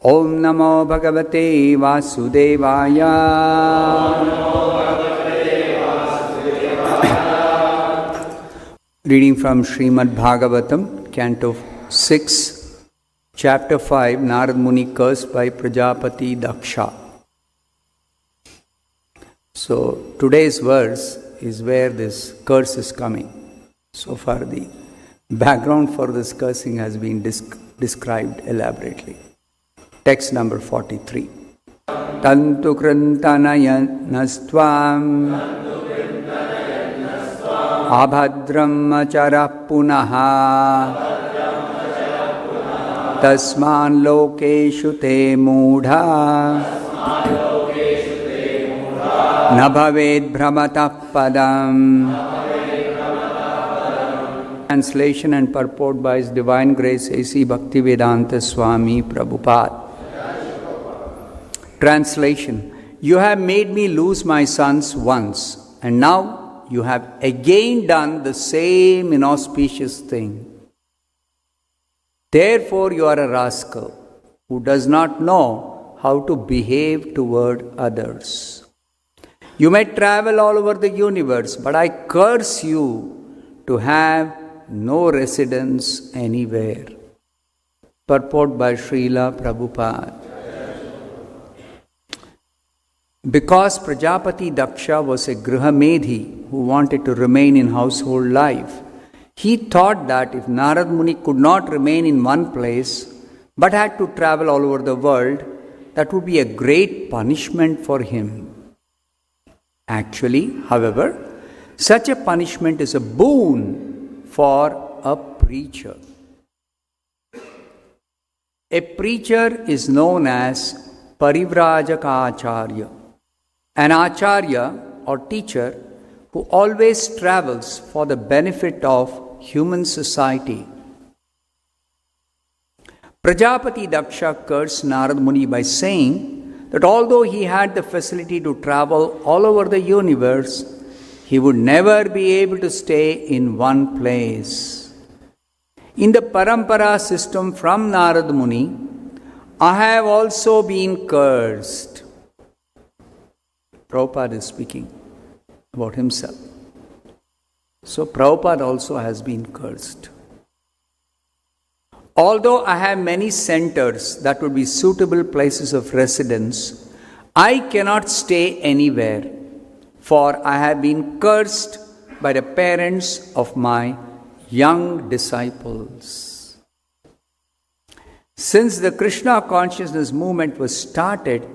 Om Namo Bhagavate Vasudevaya. Reading from Srimad Bhagavatam, Canto 6, Chapter 5, Narada Muni cursed by Prajapati Daksha. So, today's verse is where this curse is coming. So far, the background for this cursing has been described elaborately. Text number 43. Tantu krintanayannastvam abhadram acharah punaha tasman lokeshu te moodha na bhaved bhramatah padam. Translation and purport by His Divine Grace A.C. Bhaktivedanta Swami Prabhupada. Translation. You have made me lose my sons once, and now you have again done the same inauspicious thing. Therefore you are a rascal who does not know how to behave toward others. You may travel all over the universe, but I curse you to have no residence anywhere. Purport by Srila Prabhupada. Because Prajapati Daksha was a Grihamedhi who wanted to remain in household life, he thought that if Narada Muni could not remain in one place but had to travel all over the world, that would be a great punishment for him. Actually, however, such a punishment is a boon for a preacher. A preacher is known as Parivrajaka Acharya, an Acharya or teacher who always travels for the benefit of human society. Prajapati Daksha cursed Narada Muni by saying that although he had the facility to travel all over the universe, he would never be able to stay in one place. In the Parampara system from Narada Muni, I have also been cursed. Prabhupada is speaking about himself. So Prabhupada also has been cursed. Although I have many centers that would be suitable places of residence, I cannot stay anywhere, for I have been cursed by the parents of my young disciples. Since the Krishna consciousness movement was started,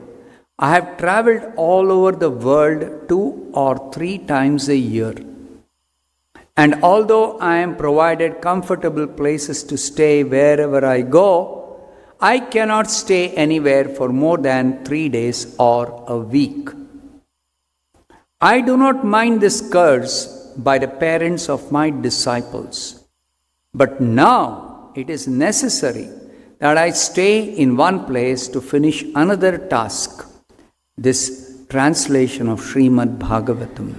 I have traveled all over the world 2 or 3 times a year. And although I am provided comfortable places to stay wherever I go, I cannot stay anywhere for more than 3 days or a week. I do not mind this curse by the parents of my disciples, but now it is necessary that I stay in one place to finish another task. This translation of Srimad Bhagavatam.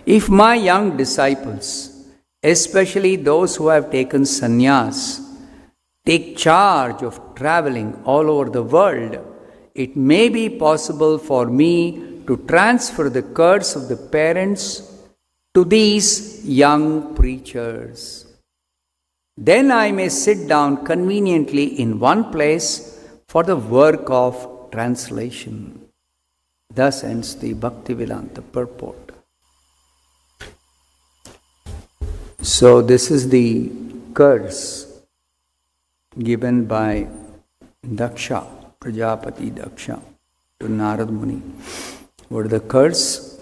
If my young disciples, especially those who have taken sannyas, take charge of traveling all over the world, it may be possible for me to transfer the curse of the parents to these young preachers. Then I may sit down conveniently in one place for the work of translation. Thus ends the Bhaktivedanta purport. So this is the curse given by Daksha, Prajapati Daksha, to Narada Muni. What is the curse?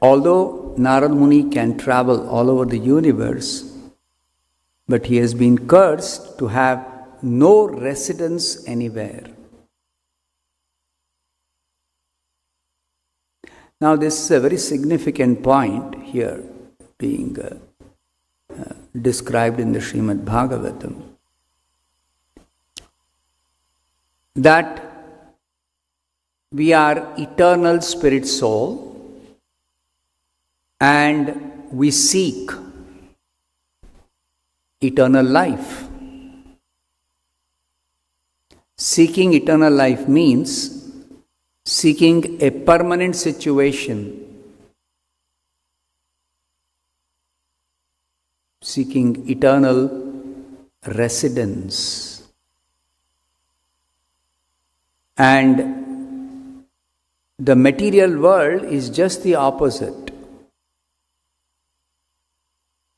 Although Narada Muni can travel all over the universe, but he has been cursed to have no residence anywhere. Now this is a very significant point here being described in the Srimad Bhagavatam. That we are eternal spirit soul and we seek eternal life. Seeking eternal life means seeking a permanent situation, seeking eternal residence. And the material world is just the opposite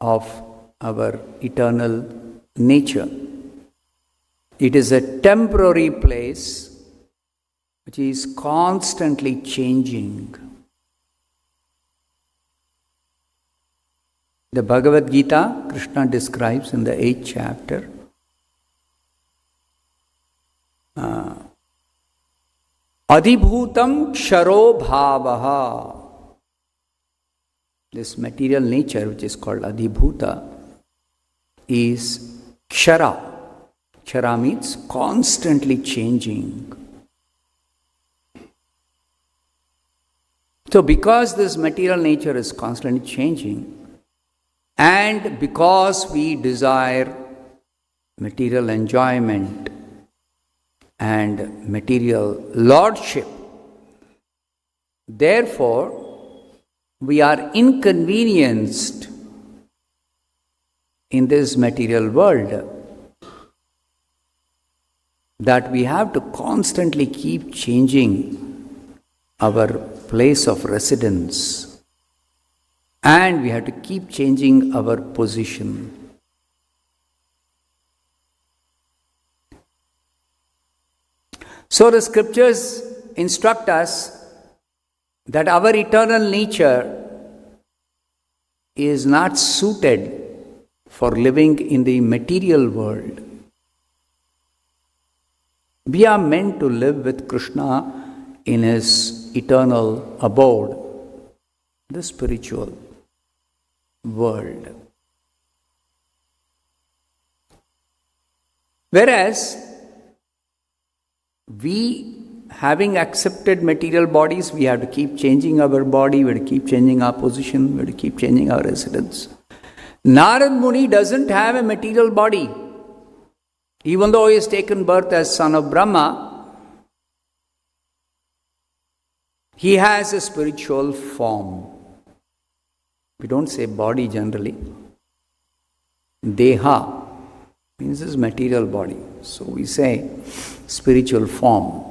of our eternal nature. It is a temporary place which is constantly changing. The Bhagavad Gita, Krishna describes in the 8th chapter, Adhibhutam ksharo bhavaha. This material nature, which is called Adhibhuta, is kshara. Kshara means constantly changing. So because this material nature is constantly changing, and because we desire material enjoyment and material lordship, therefore we are inconvenienced in this material world, that we have to constantly keep changing our place of residence, and we have to keep changing our position. So the scriptures instruct us that our eternal nature is not suited for living in the material world. We are meant to live with Krishna in his eternal abode, the spiritual world. Whereas we, having accepted material bodies, we have to keep changing our body, we have to keep changing our position, we have to keep changing our residence. Narada Muni doesn't have a material body. Even though he has taken birth as son of Brahma, he has a spiritual form. We don't say body generally. Deha means his material body. So we say spiritual form.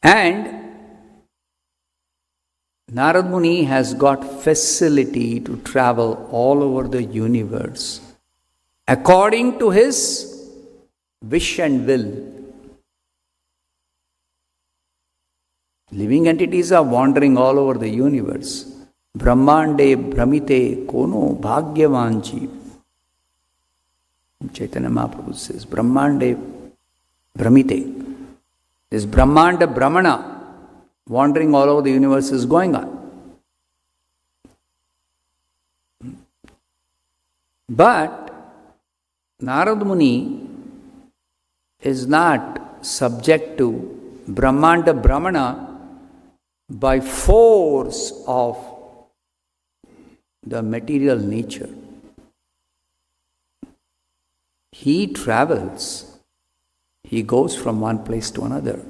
And Narada Muni has got facility to travel all over the universe according to his wish and will. Living entities are wandering all over the universe. Brahmande Brahmite Kono Bhagyavanchi. Chaitanya Mahaprabhu says, Brahmande Brahmite. This Brahmanda Brahmana wandering all over the universe is going on. But Narada Muni is not subject to Brahmanda Brahmana by force of the material nature. He travels, he goes from one place to another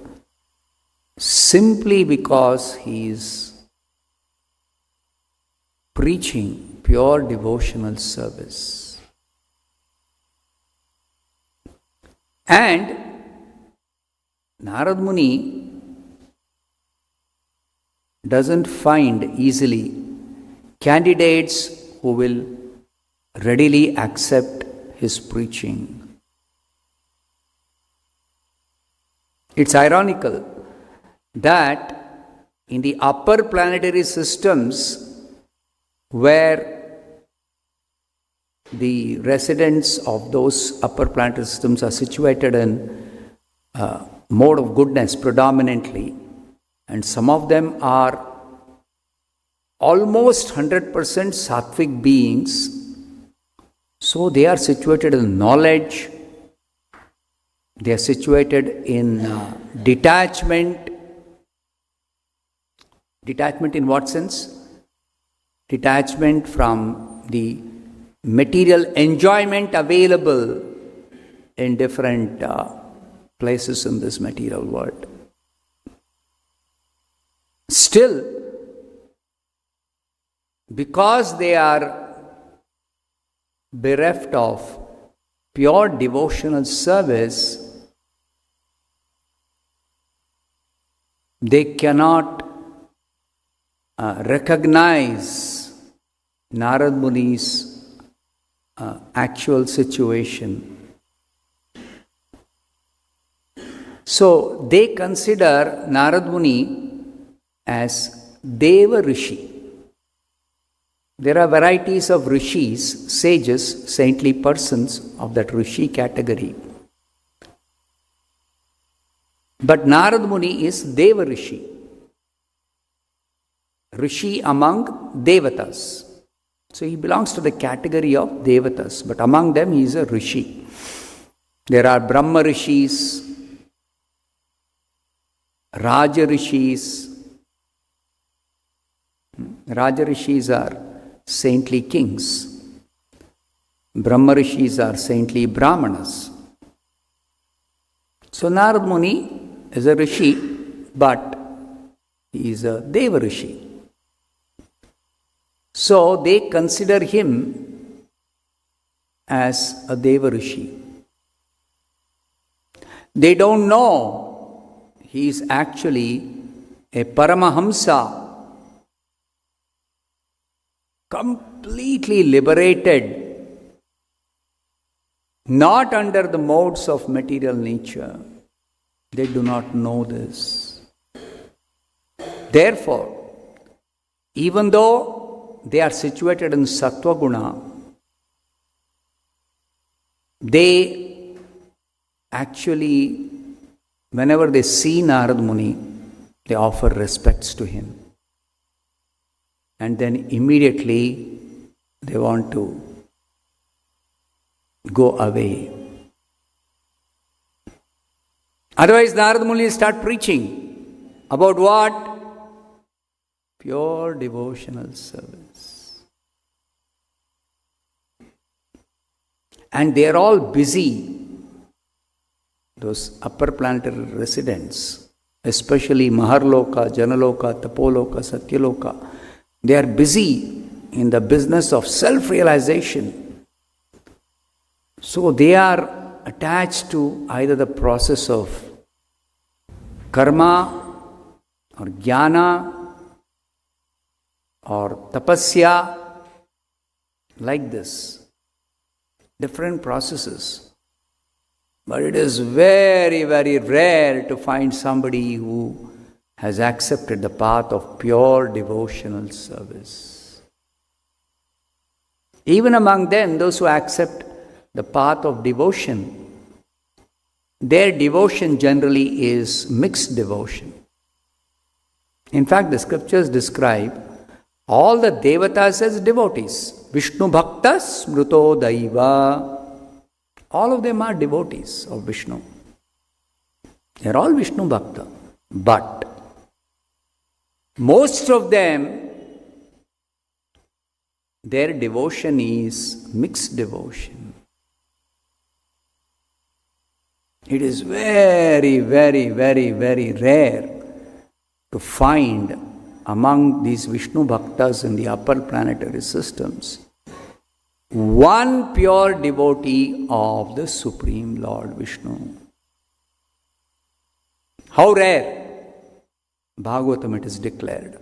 simply because he is preaching pure devotional service. And Narada Muni doesn't find easily candidates who will readily accept his preaching. It's ironical that in the upper planetary systems, where the residents of those upper planetary systems are situated in mode of goodness predominantly, and some of them are almost 100% sattvic beings, so they are situated in knowledge, they are situated in detachment. Detachment in what sense? Detachment from the material enjoyment available in different places in this material world. Still, because they are bereft of pure devotional service, they cannot recognize Narada Muni's actual situation. So they consider Narada Muni as Deva Rishi. There are varieties of rishis, sages, saintly persons of that rishi category. But Narada Muni is Deva Rishi. Rishi among Devatas. So he belongs to the category of Devatas, but among them he is a Rishi. There are Brahma Rishis, Raja Rishis. Raja Rishis are saintly kings. Brahma Rishis are saintly Brahmanas. So Narada Muni is a Rishi, but he is a Deva Rishi. So they consider him as a Deva Rishi. They don't know he is actually a Paramahamsa, completely liberated, not under the modes of material nature. They do not know this. Therefore, even though they are situated in Sattva Guna, they actually, whenever they see Narada Muni, they offer respects to him. And then immediately they want to go away. Otherwise, Narada Muni will start preaching about what? Pure devotional service. And they are all busy, those upper planetary residents, especially Maharloka, Janaloka, Tapoloka, Satyaloka. They are busy in the business of self-realization. So they are attached to either the process of karma or jnana or tapasya, like this. Different processes. But it is very, very rare to find somebody who has accepted the path of pure devotional service. Even among them, those who accept the path of devotion, their devotion generally is mixed devotion. In fact, the scriptures describe all the devatas as devotees. Vishnu bhaktas smruto daiva. All of them are devotees of Vishnu. They are all Vishnu bhakta. But most of them, their devotion is mixed devotion. It is very, very, very, very rare to find among these Vishnu bhaktas in the upper planetary systems one pure devotee of the Supreme Lord Vishnu. How rare? Bhagavatam it is declared.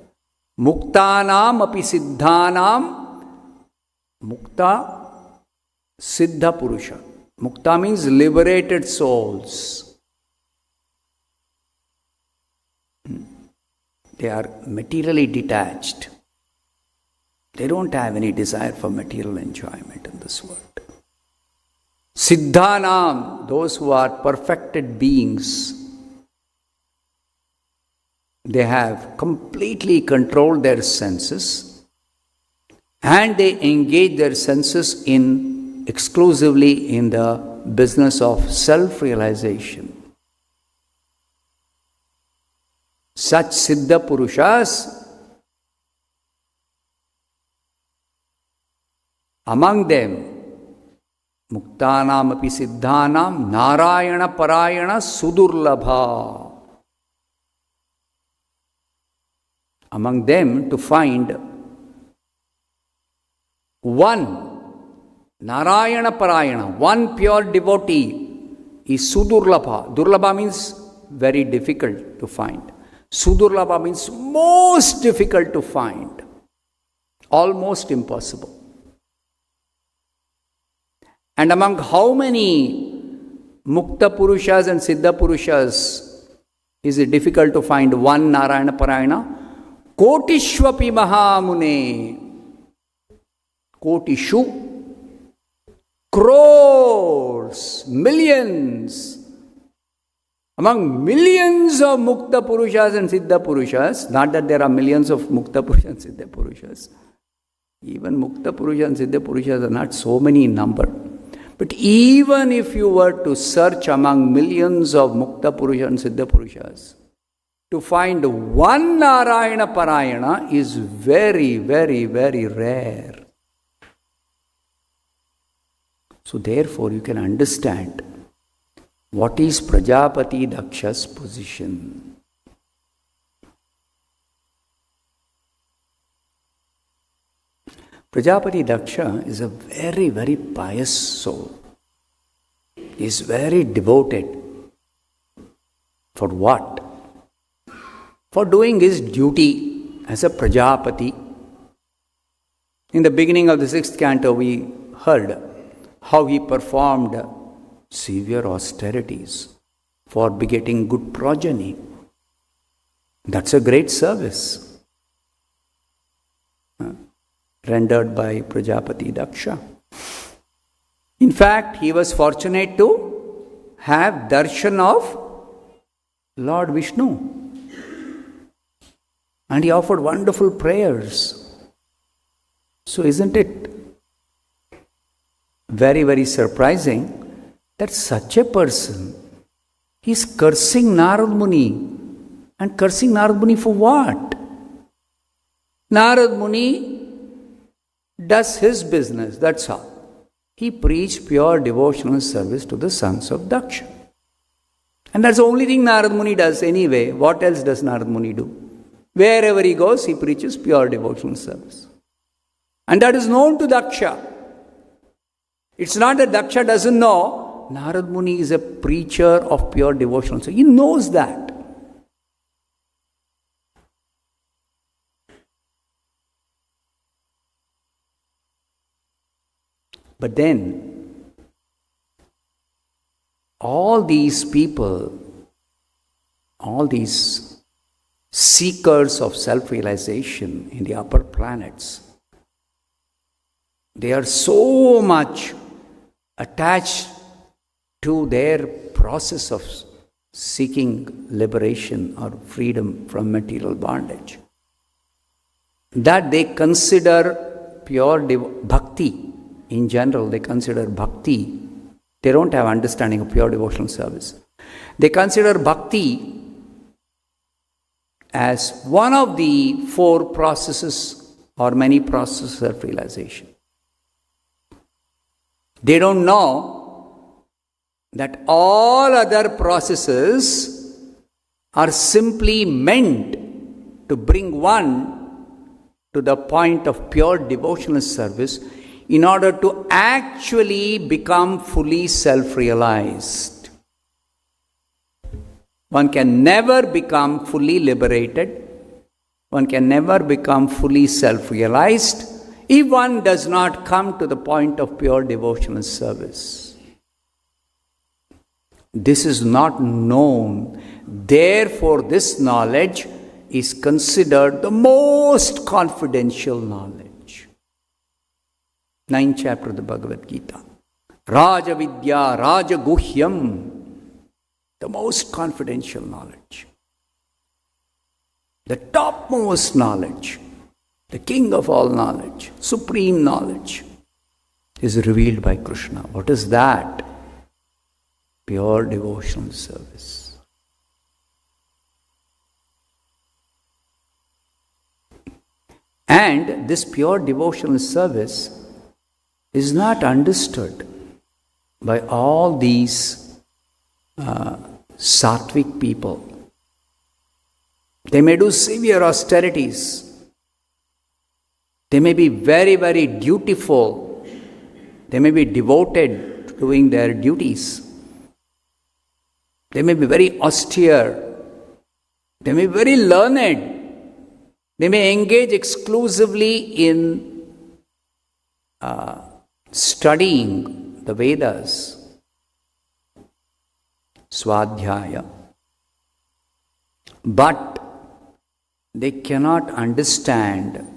Muktanam api siddhanam mukta siddha purusha. Mukta means liberated souls. They are materially detached. They don't have any desire for material enjoyment in this world. Siddhanam, those who are perfected beings, they have completely controlled their senses and they engage their senses exclusively in the business of self-realization. Such Siddha Purushas Among them, Muktanam api siddhanam Narayana Parayana Sudurlabha. Among them, to find one Narayana Parayana, one pure devotee is Sudurlabha. Durlabha means very difficult to find. Sudurlabha means most difficult to find. Almost impossible. And among how many Mukta Purushas and Siddha Purushas is it difficult to find one Narayana Parayana? Kotishvapi Mahamune. Kotishu. Crores. Millions. Among millions of Mukta Purushas and Siddha Purushas, not that there are millions of Mukta Purushas and Siddha Purushas. Even Mukta Purushas and Siddha Purushas are not so many in number. But even if you were to search among millions of Mukta Purushas and Siddha Purushas, to find one Narayana Parayana is very, very, very rare. So therefore you can understand what is Prajapati Daksha's position. Prajapati Daksha is a very, very pious soul. He is very devoted. For what? For doing his duty as a Prajapati. In the beginning of the 6th canto, we heard how he performed severe austerities for begetting good progeny. That's a great service rendered by Prajapati Daksha. In fact, he was fortunate to have darshan of Lord Vishnu. And he offered wonderful prayers. So isn't it very, very surprising that such a person is cursing Narada Muni? And cursing Narada Muni for what? Narada Muni does his business, that's all. He preached pure devotional service to the sons of Daksha. And that's the only thing Narada Muni does anyway. What else does Narada Muni do? Wherever he goes, he preaches pure devotional service. And that is known to Daksha. It's not that Daksha doesn't know. Narada Muni is a preacher of pure devotional service. He knows that. But then, all these people, all these seekers of self-realization in the upper planets, they are so much attached to their process of seeking liberation or freedom from material bondage that they consider pure bhakti. In general, they consider bhakti. They don't have understanding of pure devotional service. They consider bhakti as one of the 4 processes or many processes of realization. They don't know that all other processes are simply meant to bring one to the point of pure devotional service in order to actually become fully self-realized. One can never become fully liberated. One can never become fully self-realized if one does not come to the point of pure devotional service. This is not known. Therefore, this knowledge is considered the most confidential knowledge. 9th chapter of the Bhagavad Gita. Raja Vidya, Raja Guhyam, the most confidential knowledge. The topmost knowledge, the king of all knowledge, supreme knowledge, is revealed by Krishna. What is that? Pure devotional service. And this pure devotional service is not understood by all these sattvic people. They may do severe austerities. They may be very, very dutiful. They may be devoted to doing their duties. They may be very austere. They may be very learned. They may engage exclusively in studying the Vedas, Swadhyaya. But they cannot understand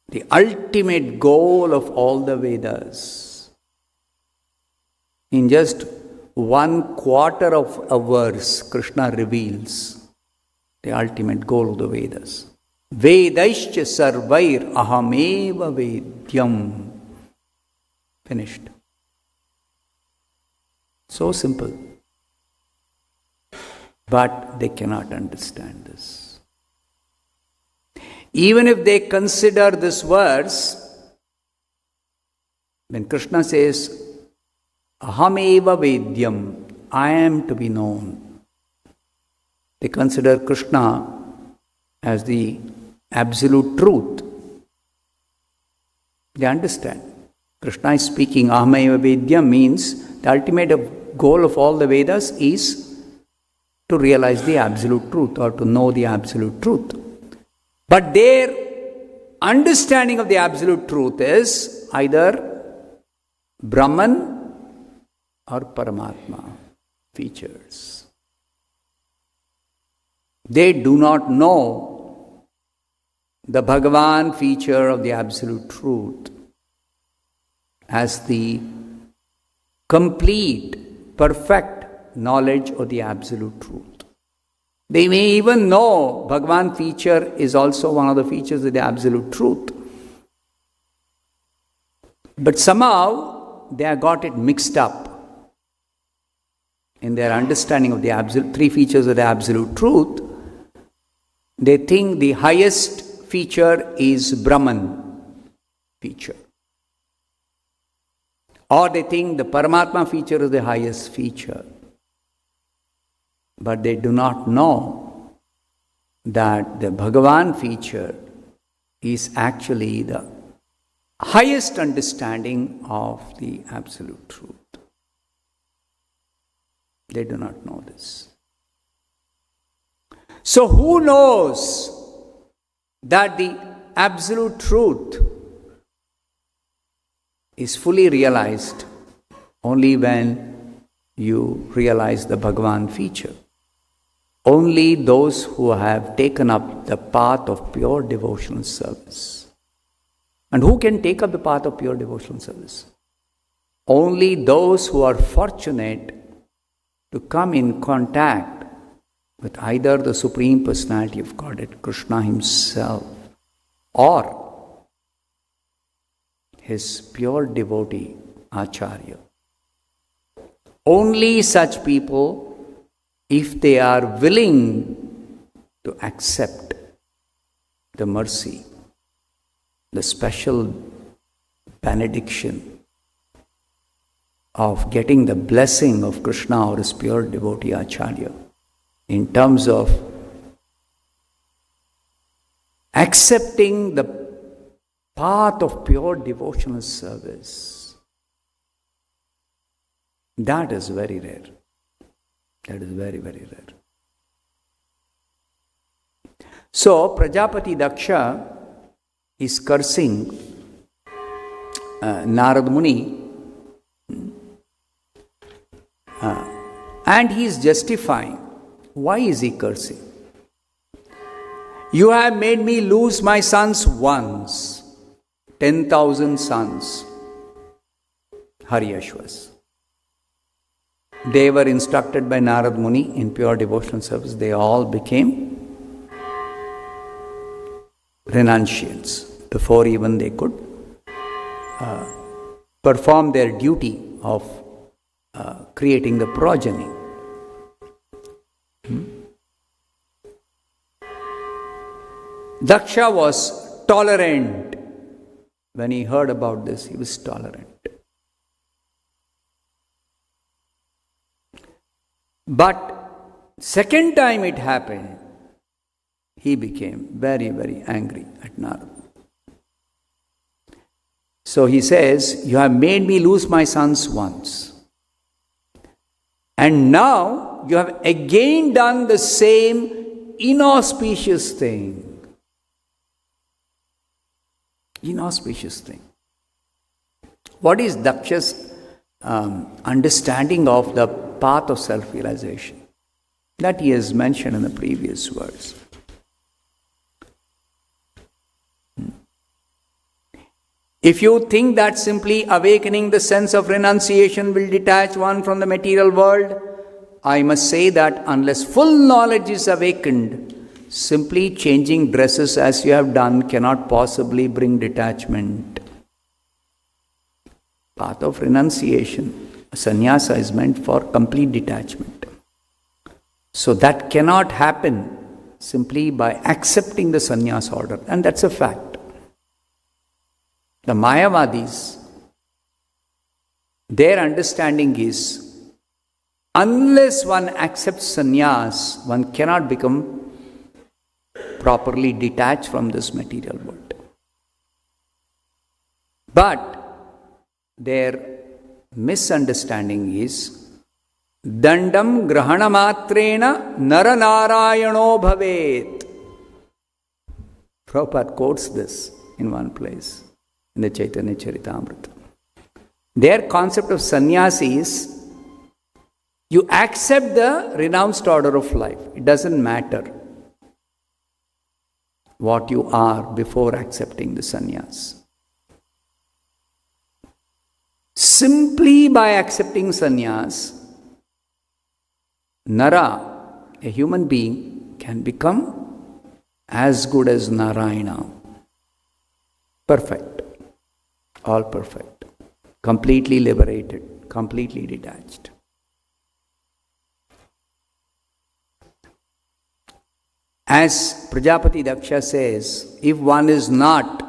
the ultimate goal of all the Vedas. In just 1/4 of a verse, Krishna reveals the ultimate goal of the Vedas. Vedaischa sarvair ahameva vedyam. Finished. So simple. But they cannot understand this. Even if they consider this verse, when Krishna says, Ahameva Vedyam, I am to be known, they consider Krishna as the absolute truth. They understand. Krishna is speaking, Ahameva Vedyam means the ultimate goal of all the Vedas is to realize the absolute truth or to know the absolute truth. But their understanding of the absolute truth is either Brahman or Paramatma features. They do not know the Bhagavan feature of the absolute truth as the complete, perfect knowledge of the absolute truth. They may even know Bhagavan feature is also one of the features of the absolute truth. But somehow they have got it mixed up in their understanding of the absolute, three features of the absolute truth. They think the highest feature is Brahman feature. Or they think the Paramatma feature is the highest feature. But they do not know that the Bhagavan feature is actually the highest understanding of the absolute truth. They do not know this. So who knows that the absolute truth is fully realized only when you realize the Bhagavan feature? Only those who have taken up the path of pure devotional service. And who can take up the path of pure devotional service? Only those who are fortunate to come in contact with either the Supreme Personality of Godhead, Krishna Himself, or His pure devotee, Acharya. Only such people, if they are willing to accept the mercy, the special benediction of getting the blessing of Krishna or His pure devotee Acharya, in terms of accepting the path of pure devotional service, that is very rare. That is very, very rare. So, Prajapati Daksha is cursing Narada Muni, and he is justifying. Why is he cursing? You have made me lose my sons once, 10,000 sons, Haryashvas. They were instructed by Narada Muni in pure devotional service. They all became renunciants before even they could perform their duty of creating the progeny. Daksha was tolerant when he heard about this, he was tolerant. But second time it happened, he became very, very angry at Narada. So he says, you have made me lose my sons once. And now you have again done the same inauspicious thing. Inauspicious thing. What is Daksha's understanding of the path of self-realization? That he has mentioned in the previous verse. If you think that simply awakening the sense of renunciation will detach one from the material world, I must say that unless full knowledge is awakened, simply changing dresses as you have done cannot possibly bring detachment. Path of renunciation, sannyasa, is meant for complete detachment. So that cannot happen simply by accepting the sannyasa order, and that's a fact. The Mayavadis, their understanding is, unless one accepts sannyas, one cannot become properly detached from this material world. But their misunderstanding is, dandam grahanamatrena naranarayano bhavet. Prabhupada quotes this in one place in the Chaitanya Charitamrita. Their concept of sannyasi is, you accept the renounced order of life. It doesn't matter what you are before accepting the sannyas. Simply by accepting sannyas, Nara, a human being, can become as good as Narayana. Perfect. All perfect. Completely liberated. Completely detached. As Prajapati Daksha says, if one is not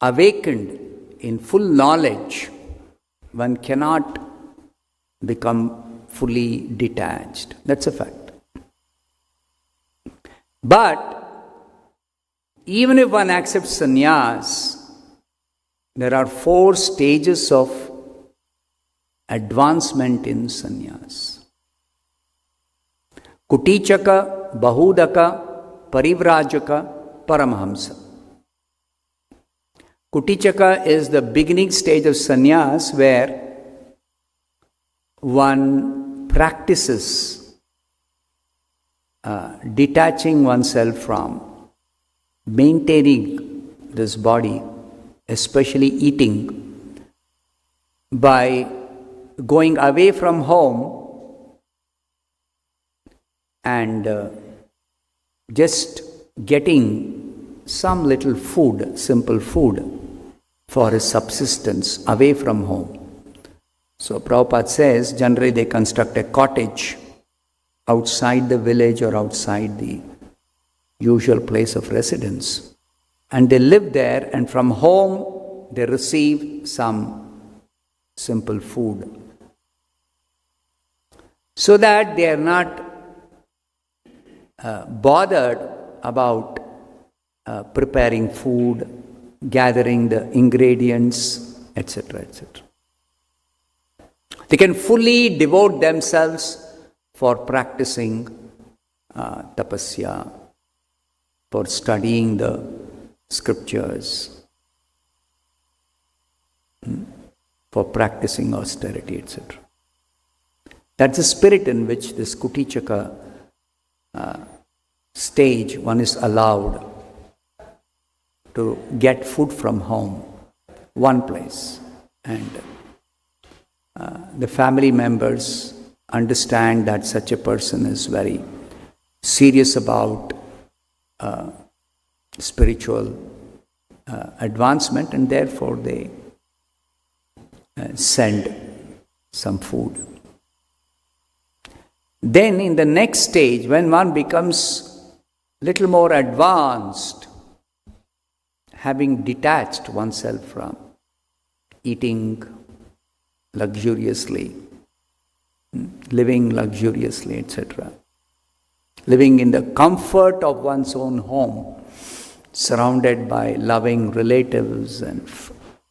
awakened in full knowledge, one cannot become fully detached. That's a fact. But even if one accepts sannyas, there are 4 stages of advancement in sannyas. Kutichaka, Bahudaka, Parivrajaka, Paramahamsa. Kutichaka is the beginning stage of sannyas where one practices detaching oneself from maintaining this body, especially eating, by going away from home and just getting some little food, simple food, for his subsistence away from home. So Prabhupada says, generally they construct a cottage outside the village or outside the usual place of residence. And they live there, and from home they receive some simple food. So that they are not bothered about preparing food, gathering the ingredients, etc., etc. They can fully devote themselves for practicing tapasya, for studying the scriptures, for practicing austerity, etc. That's the spirit in which this Kutichaka stage one is allowed to get food from home, one place, and the family members understand that such a person is very serious about spiritual advancement, and therefore they send some food. Then in the next stage, when one becomes little more advanced, having detached oneself from eating luxuriously, living luxuriously, etc. Living in the comfort of one's own home, surrounded by loving relatives and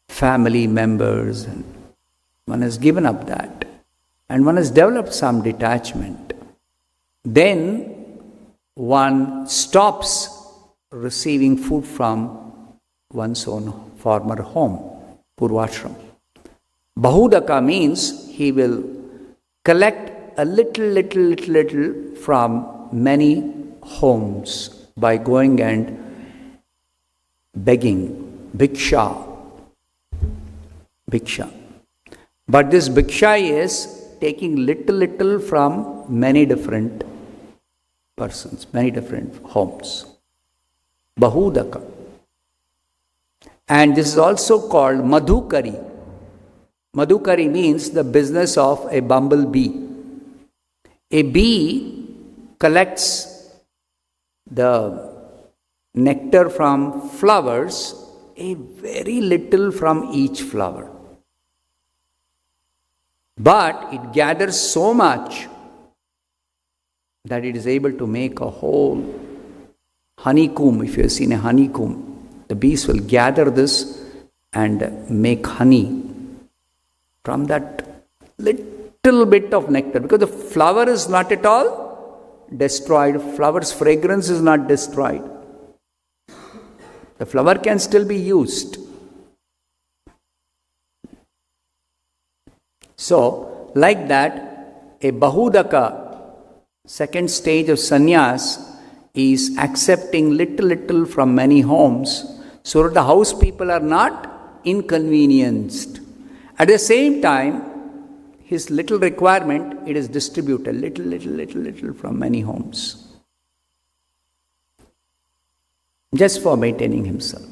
family members, and one has given up that, and one has developed some detachment. Then one stops receiving food from one's own former home, Purvashram. Bahudaka means he will collect a little from many homes by going and begging, bhiksha. But this bhiksha is taking little from many different persons, many different homes. Bahudaka. And this is also called madhukari. Madhukari means the business of a bumblebee. A bee collects the nectar from flowers, a very little from each flower. But it gathers so much that it is able to make a whole honeycomb. If you have seen a honeycomb, the bees will gather this and make honey from that little bit of nectar. Because the flower is not at all destroyed. Flower's fragrance is not destroyed. The flower can still be used. So, like that, a bahudaka, second stage of sannyas, is accepting little from many homes so that the house people are not inconvenienced. At the same time, his little requirement, it is distributed little from many homes, just for maintaining himself.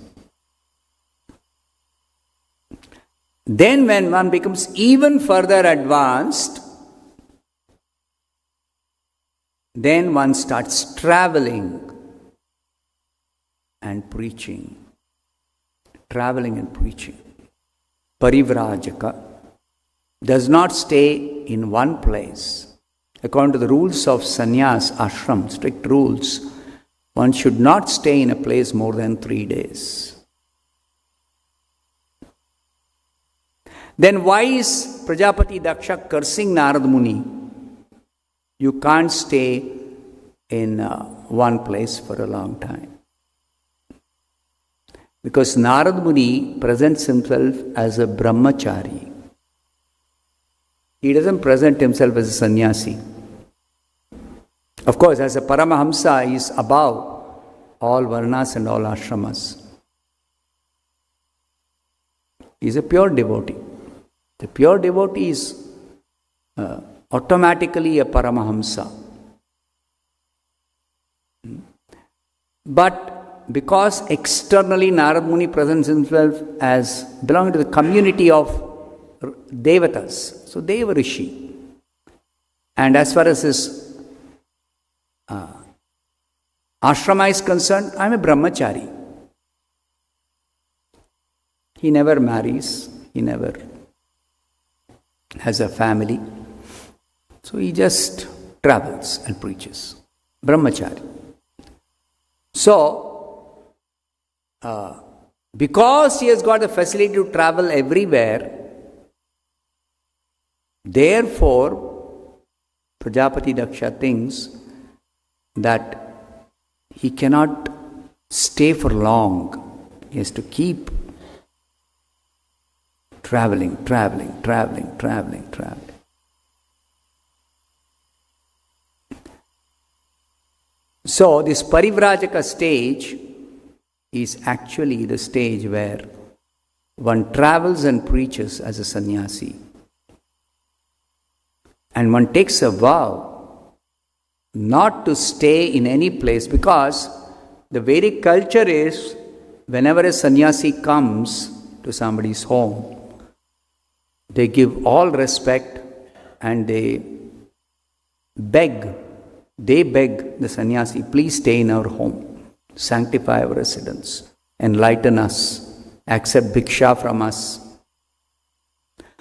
Then when one becomes even further advanced, then one starts traveling and preaching. Parivrajaka does not stay in one place. According to the rules of sannyas, ashram, strict rules, one should not stay in a place more than 3 days. Then why is Prajapati Daksha cursing Narada Muni? You can't stay in one place for a long time. Because Narada Muni presents himself as a brahmachari. He doesn't present himself as a sannyasi. Of course, as a Paramahamsa, he is above all varnas and all ashramas. He is a pure devotee. The pure devotee is automatically a Paramahamsa. But because externally Narada Muni presents himself as belonging to the community of Devatas, so Deva Rishi. And as far as his ashrama is concerned, I am a brahmachari. He never marries, he never has a family. So he just travels and preaches. Brahmachari. So, because he has got the facility to travel everywhere, therefore, Prajapati Daksha thinks that he cannot stay for long. He has to keep traveling. So, this Parivrajaka stage is actually the stage where one travels and preaches as a sannyasi. And one takes a vow not to stay in any place, because the Vedic culture is whenever a sannyasi comes to somebody's home, they give all respect and they beg the sannyasi, please stay in our home, sanctify our residence, enlighten us, accept bhiksha from us.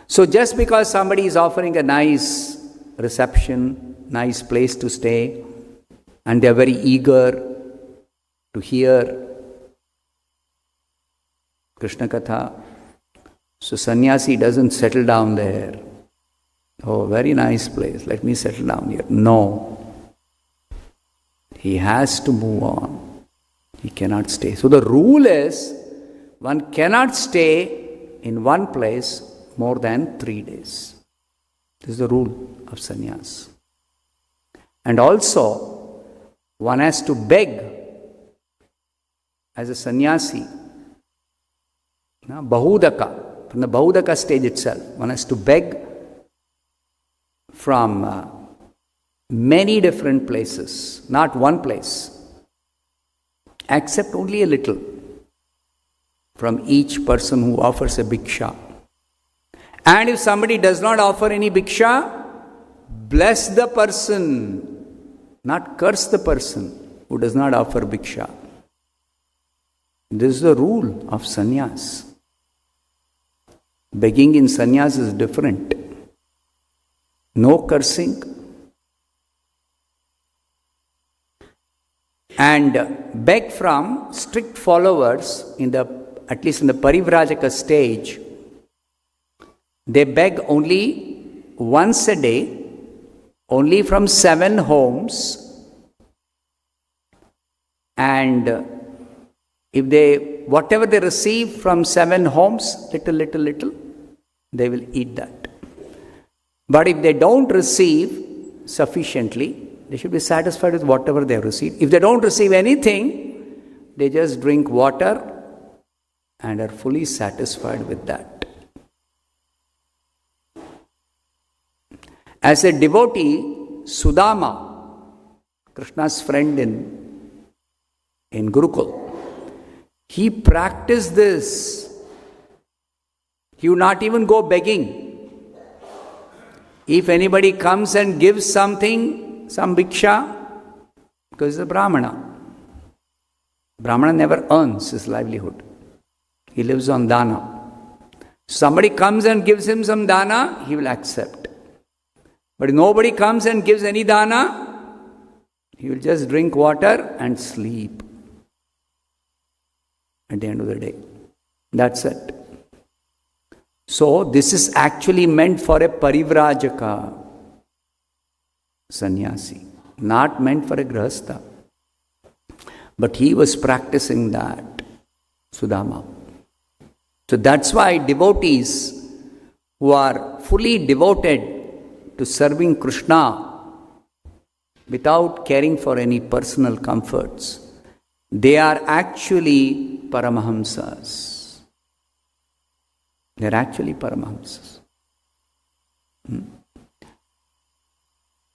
So just because somebody is offering a nice reception, nice place to stay, and they are very eager to hear Krishna Katha, so sannyasi doesn't settle down there. Oh, very nice place, let me settle down here. No. He has to move on. He cannot stay. So the rule is, one cannot stay in one place more than 3 days. This is the rule of sannyas. And also, one has to beg as a sannyasi. Bahudaka, from the Bahudaka stage itself, one has to beg from many different places, not one place. Accept only a little from each person who offers a bhiksha. And if somebody does not offer any bhiksha, bless the person, not curse the person who does not offer bhiksha. This is the rule of sannyas. Begging in sannyas is different. No cursing. And beg from strict followers, at least in the parivrajaka stage, they beg only once a day, only from 7 homes, and whatever they receive from 7 homes, little, they will eat that. But if they don't receive sufficiently, they should be satisfied with whatever they have received. If they don't receive anything, they just drink water and are fully satisfied with that. As a devotee, Sudama, Krishna's friend in Gurukul, he practiced this. He would not even go begging. If anybody comes and gives something, some bhiksha, because he's a Brahmana. Brahmana never earns his livelihood. He lives on dana. Somebody comes and gives him some dana, he will accept. But if nobody comes and gives any dana, he will just drink water and sleep at the end of the day. That's it. So this is actually meant for a parivrajaka sannyasi, not meant for a grihastha. But he was practicing that, Sudama. So that's why devotees who are fully devoted to serving Krishna without caring for any personal comforts, they are actually Paramahamsas. They are actually Paramahamsas.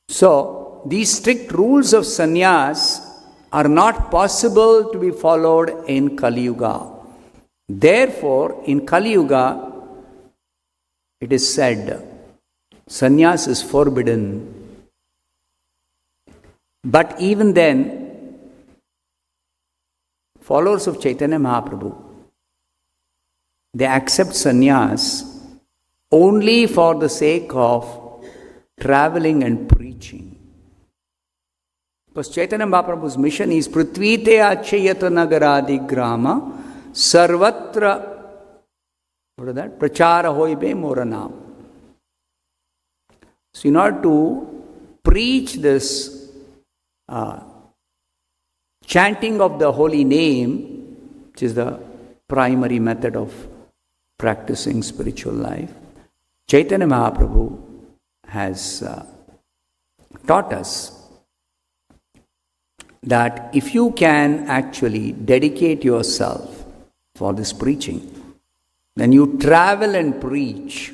So, these strict rules of sannyas are not possible to be followed in Kali-yuga. Therefore, in Kali-yuga, it is said, sannyas is forbidden. But even then, followers of Chaitanya Mahaprabhu, they accept sannyas only for the sake of traveling and preaching. Because Chaitanya Mahaprabhu's mission is Prithvite Achayata Nagaradi Grama Sarvatra, what is that? Prachara Hoibe Moranam. So in order to preach this chanting of the holy name, which is the primary method of practicing spiritual life, Chaitanya Mahaprabhu has taught us that if you can actually dedicate yourself for this preaching, then you travel and preach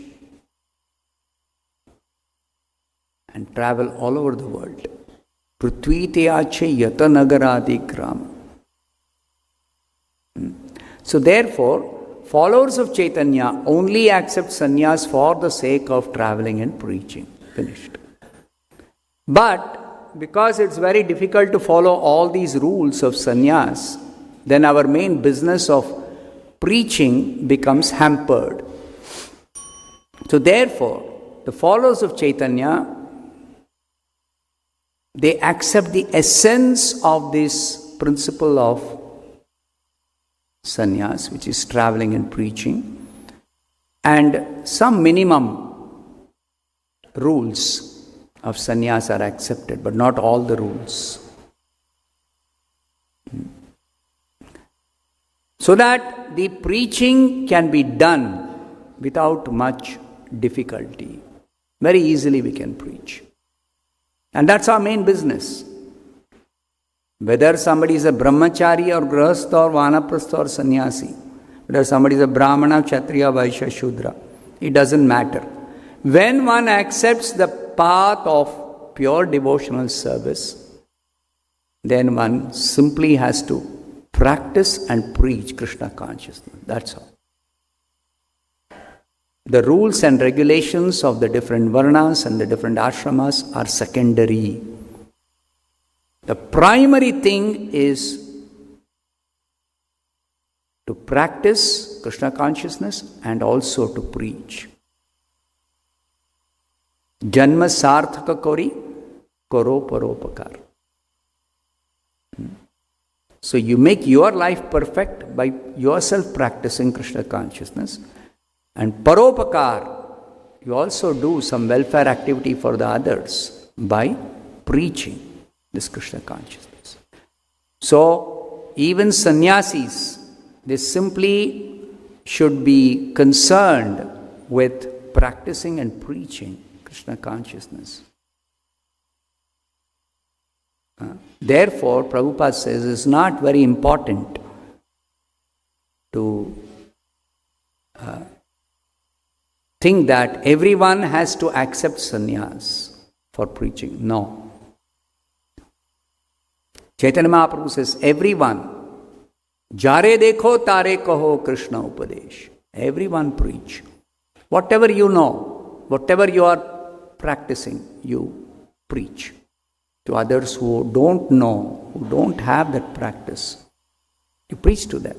and travel all over the world. Prithvite ache yata nagaradi grama. So therefore, followers of Chaitanya only accept sannyas for the sake of traveling and preaching. Finished. But because it's very difficult to follow all these rules of sannyas, then our main business of preaching becomes hampered. So therefore, the followers of Chaitanya, they accept the essence of this principle of sannyas, which is traveling and preaching, and some minimum rules of sannyas are accepted, but not all the rules. So that the preaching can be done without much difficulty. Very easily we can preach. And that's our main business. Whether somebody is a brahmachari or grahastha or vanaprastha or sannyasi, whether somebody is a brahmana, kshatriya, vaishya, shudra, it doesn't matter. When one accepts the path of pure devotional service, then one simply has to practice and preach Krishna consciousness. That's all. The rules and regulations of the different varnas and the different ashramas are secondary. The primary thing is to practice Krishna consciousness and also to preach. Janma sarthaka kori, koro paropakar. So you make your life perfect by yourself practicing Krishna consciousness. And paropakar, you also do some welfare activity for the others by preaching this Krishna consciousness. So even sannyasis, they simply should be concerned with practicing and preaching Krishna consciousness. Therefore, Prabhupada says it's not very important to think that everyone has to accept sannyas for preaching. No. Chaitanya Mahaprabhu says, everyone, jare dekho tare kaho Krishna upadesh. Everyone preach. Whatever you know, whatever you are practicing, you preach. To others who don't know, who don't have that practice, you preach to them.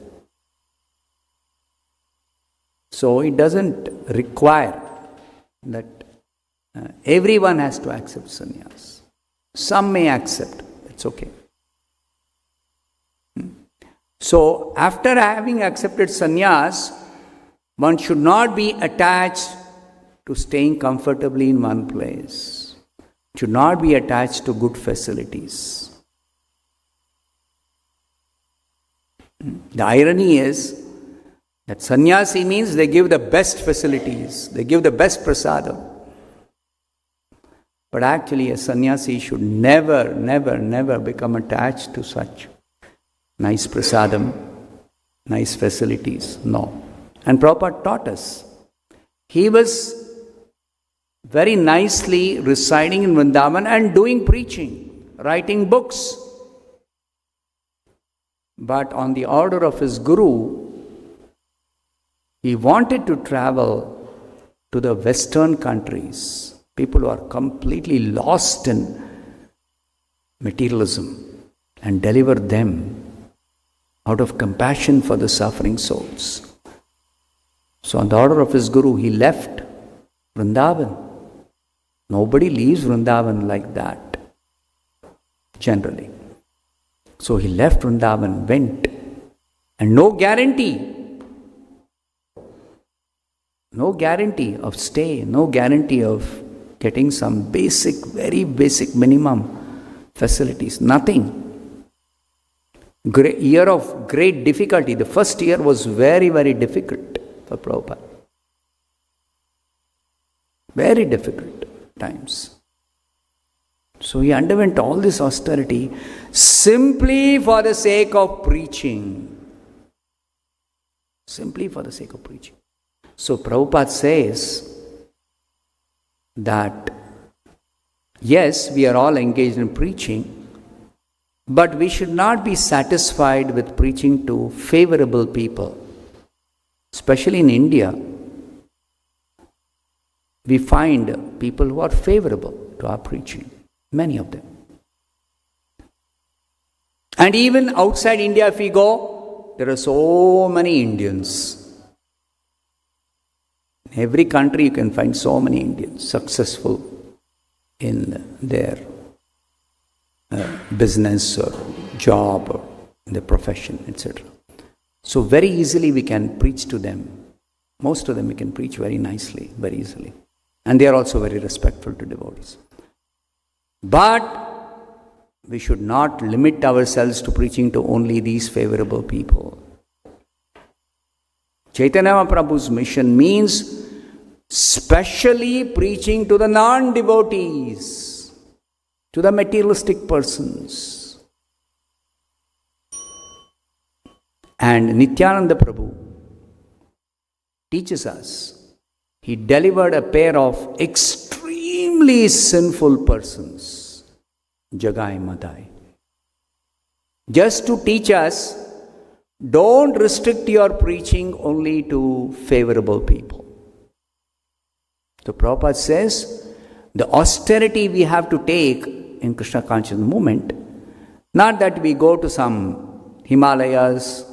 So it doesn't require that everyone has to accept sannyas. Some may accept, it's okay. So after having accepted sannyas, one should not be attached to staying comfortably in one place. Should not be attached to good facilities. The irony is that sannyasi means they give the best facilities, they give the best prasadam. But actually a sannyasi should never become attached to such nice prasadam, nice facilities. No. And Prabhupada taught us. He was very nicely residing in Vrindavan and doing preaching, writing books. But on the order of his guru, he wanted to travel to the Western countries, people who are completely lost in materialism, and deliver them out of compassion for the suffering souls. So on the order of his guru, he left Vrindavan. Nobody leaves Vrindavan like that, generally. So he left Vrindavan, went, and no guarantee of stay, no guarantee of getting some very basic minimum facilities, nothing. Year of great difficulty. The first year was very difficult for Prabhupada. Very difficult times. So he underwent all this austerity simply for the sake of preaching. Simply for the sake of preaching. So Prabhupada says that yes, we are all engaged in preaching, but we should not be satisfied with preaching to favorable people. Especially in India, we find people who are favorable to our preaching, many of them. And even outside India, if we go, there are so many Indians. In every country you can find so many Indians successful in their business or job or their profession, etc. So very easily we can preach to them. Most of them we can preach very nicely, very easily. And they are also very respectful to devotees. But we should not limit ourselves to preaching to only these favorable people. Chaitanya Mahaprabhu's mission means specially preaching to the non-devotees, to the materialistic persons. And Nityananda Prabhu teaches us, he delivered a pair of extremely sinful persons, Jagai Madai, just to teach us, don't restrict your preaching only to favorable people. So Prabhupada says, the austerity we have to take in Krishna conscious movement, not that we go to some Himalayas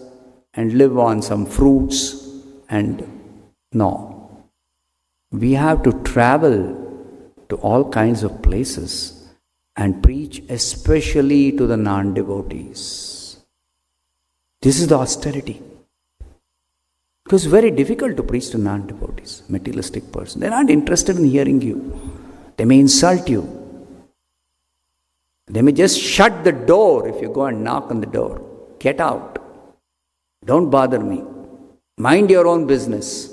and live on some fruits and no. We have to travel to all kinds of places and preach especially to the non-devotees. This is the austerity. Because it's very difficult to preach to non-devotees, materialistic person. They're not interested in hearing you. They may insult you. They may just shut the door if you go and knock on the door. Get out. Don't bother me. Mind your own business.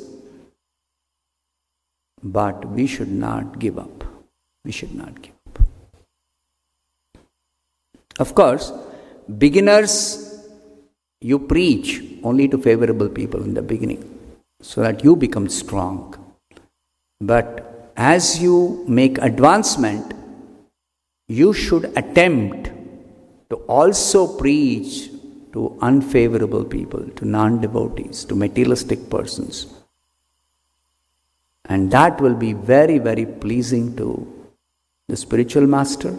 But we should not give up. We should not give up. Of course, beginners, you preach only to favorable people in the beginning so that you become strong. But as you make advancement, you should attempt to also preach to unfavorable people, to non-devotees, to materialistic persons. And that will be very, very pleasing to the spiritual master,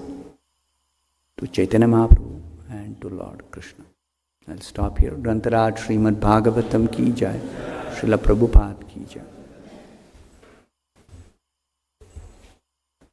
to Chaitanya Mahaprabhu, and to Lord Krishna. I'll stop here. Grantaraj Srimad Bhagavatam ki jai. Srila Prabhupada ki jai.